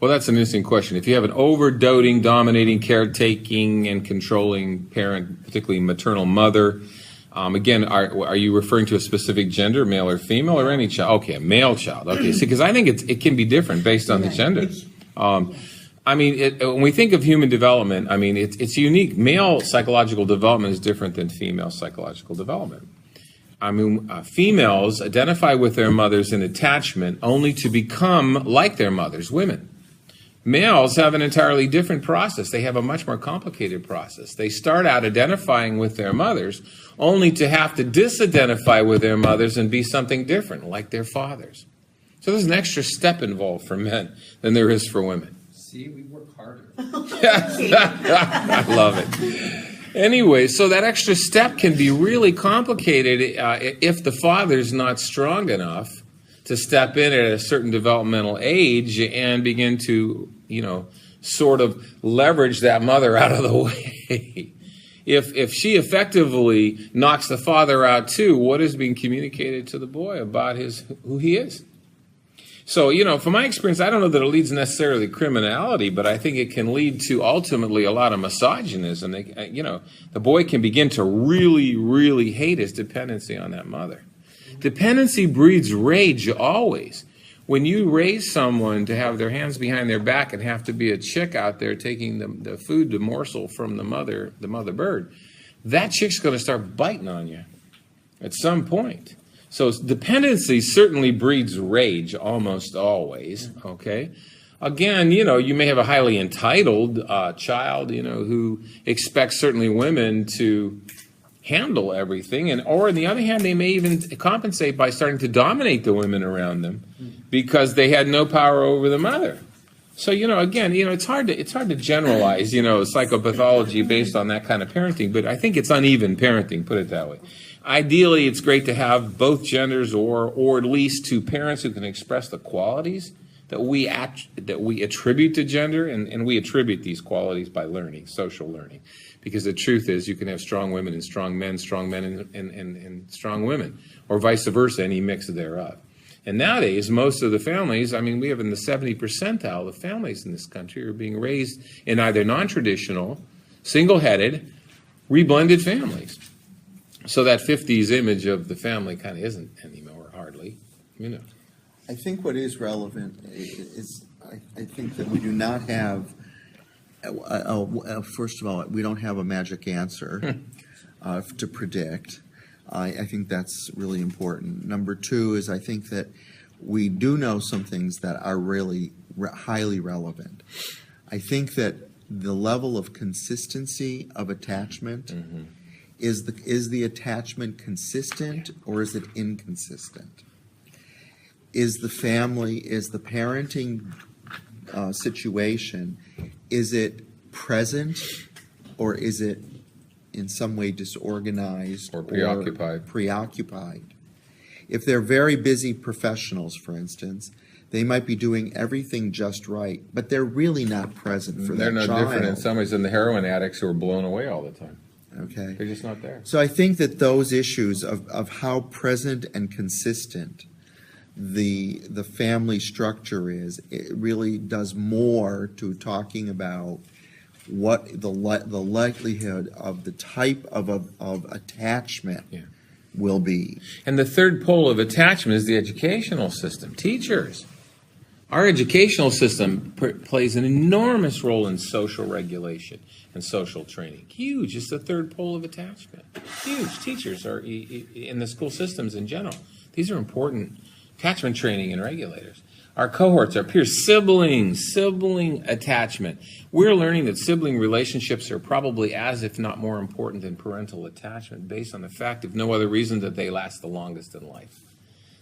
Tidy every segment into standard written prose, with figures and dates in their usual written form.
Well, that's an interesting question. If you have an over-doting, dominating, caretaking, and controlling parent, particularly maternal mother, again, are you referring to a specific gender, male or female, or any child? Okay, a male child. Okay, see, because I think it can be different based on the gender. I mean, when we think of human development, I mean, it's unique. Male psychological development is different than female psychological development. I mean, females identify with their mothers in attachment only to become like their mothers, women. Males have an entirely different process. They have a much more complicated process. They start out identifying with their mothers only to have to disidentify with their mothers and be something different, like their fathers. So there's an extra step involved for men than there is for women. See, we work harder. I love it. Anyway, so that extra step can be really complicated if the father's not strong enough to step in at a certain developmental age and begin to, sort of leverage that mother out of the way. If she effectively knocks the father out too, what is being communicated to the boy about who he is? So, from my experience, I don't know that it leads necessarily to criminality, but I think it can lead to ultimately a lot of misogynism. The boy can begin to really, really hate his dependency on that mother. Dependency breeds rage always. When you raise someone to have their hands behind their back and have to be a chick out there taking the food, the morsel from the mother bird, that chick's going to start biting on you at some point. So dependency certainly breeds rage almost always, okay? Again, you may have a highly entitled child, who expects certainly women to handle everything, or on the other hand, they may even compensate by starting to dominate the women around them because they had no power over the mother. So, again, it's hard to generalize, psychopathology based on that kind of parenting, but I think it's uneven parenting, put it that way. Ideally, it's great to have both genders or at least two parents who can express the qualities that we attribute to gender, and we attribute these qualities by learning, social learning. Because the truth is you can have strong women and strong men and strong women, or vice versa, any mix thereof. And nowadays, most of the families, we have in the 70th percentile of families in this country are being raised in either non-traditional, single-headed, reblended families. So that 50s image of the family kind of isn't anymore, hardly, I think what is relevant is I think that we do not have, first of all, we don't have a magic answer to predict. I think that's really important. Number two is I think that we do know some things that are really highly relevant. I think that the level of consistency of attachment, is the attachment consistent or is it inconsistent? Is the parenting situation, is it present or is it in some way disorganized or preoccupied? If they're very busy professionals, for instance, they might be doing everything just right, but they're really not present for that child. They're no different in some ways than the heroin addicts who are blown away all the time. Okay. They're just not there. So I think that those issues of how present and consistent the family structure is, it really does more to talking about what the likelihood of the type of attachment will be. And the third pole of attachment is the educational system. Teachers. Our educational system plays an enormous role in social regulation and social training. Huge. It's the third pole of attachment. Huge. Teachers are in the school systems in general. These are important attachment training and regulators. Our cohorts, our peers, sibling attachment. We're learning that sibling relationships are probably as, if not more important than parental attachment, based on the fact, if no other reason, that they last the longest in life.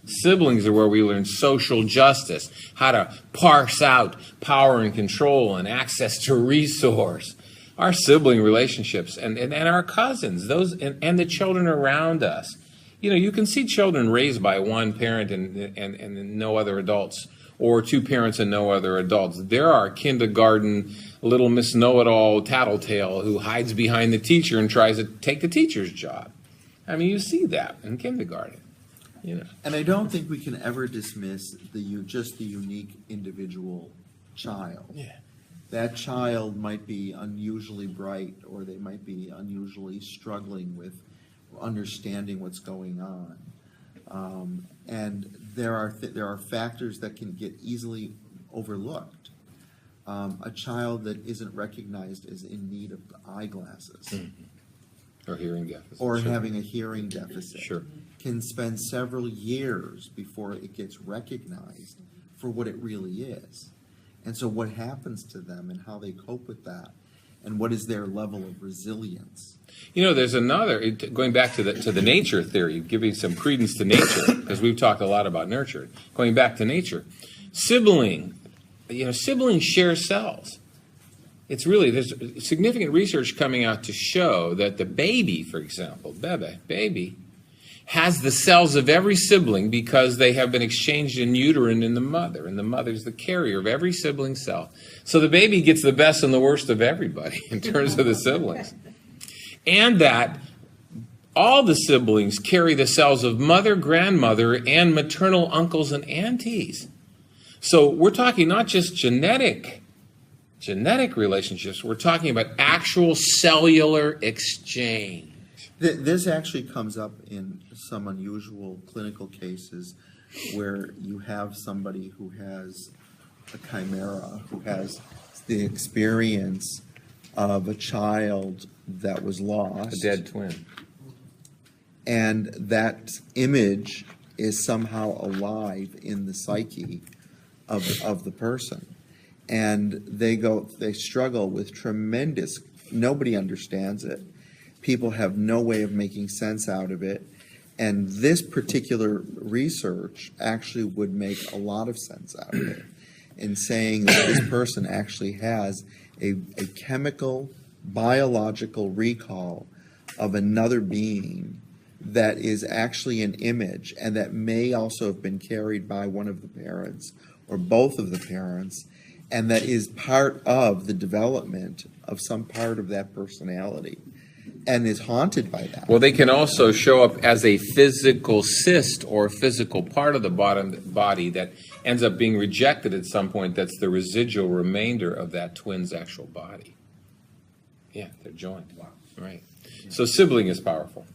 Siblings are where we learn social justice, how to parse out power and control and access to resource. Our sibling relationships and our cousins, those and the children around us. You can see children raised by one parent and no other adults, or two parents and no other adults. There are kindergarten little Miss Know-it-all tattletale who hides behind the teacher and tries to take the teacher's job. You see that in kindergarten. And I don't think we can ever dismiss just the unique individual child. Yeah. That child might be unusually bright, or they might be unusually struggling with understanding what's going on. And there are factors that can get easily overlooked. A child that isn't recognized as in need of eyeglasses Or hearing deficit. or Sure. having a hearing deficit Sure. can spend several years before it gets recognized for what it really is. And so what happens to them and how they cope with that, and what is their level of resilience? You know, there's another, going back to the nature theory, giving some credence to nature, because we've talked a lot about nurture. Going back to nature, siblings share cells. It's really, there's significant research coming out to show that the baby, for example, baby, has the cells of every sibling because they have been exchanged in uterine in the mother, and the mother's the carrier of every sibling cell. So the baby gets the best and the worst of everybody in terms of the siblings. And that all the siblings carry the cells of mother, grandmother, and maternal uncles and aunties. So we're talking not just genetic relationships, we're talking about actual cellular exchange. This actually comes up in some unusual clinical cases where you have somebody who has a chimera, who has the experience of a child that was lost. A dead twin. And that image is somehow alive in the psyche of the person. And they struggle with tremendous, nobody understands it. People have no way of making sense out of it. And this particular research actually would make a lot of sense out of it in saying that this person actually has a chemical, biological recall of another being that is actually an image, and that may also have been carried by one of the parents or both of the parents, and that is part of the development of some part of that personality and is haunted by that. Well, they can also show up as a physical cyst or physical part of the body that ends up being rejected at some point. That's the residual remainder of that twin's actual body. Yeah, they're joined. Wow. Right. So sibling is powerful.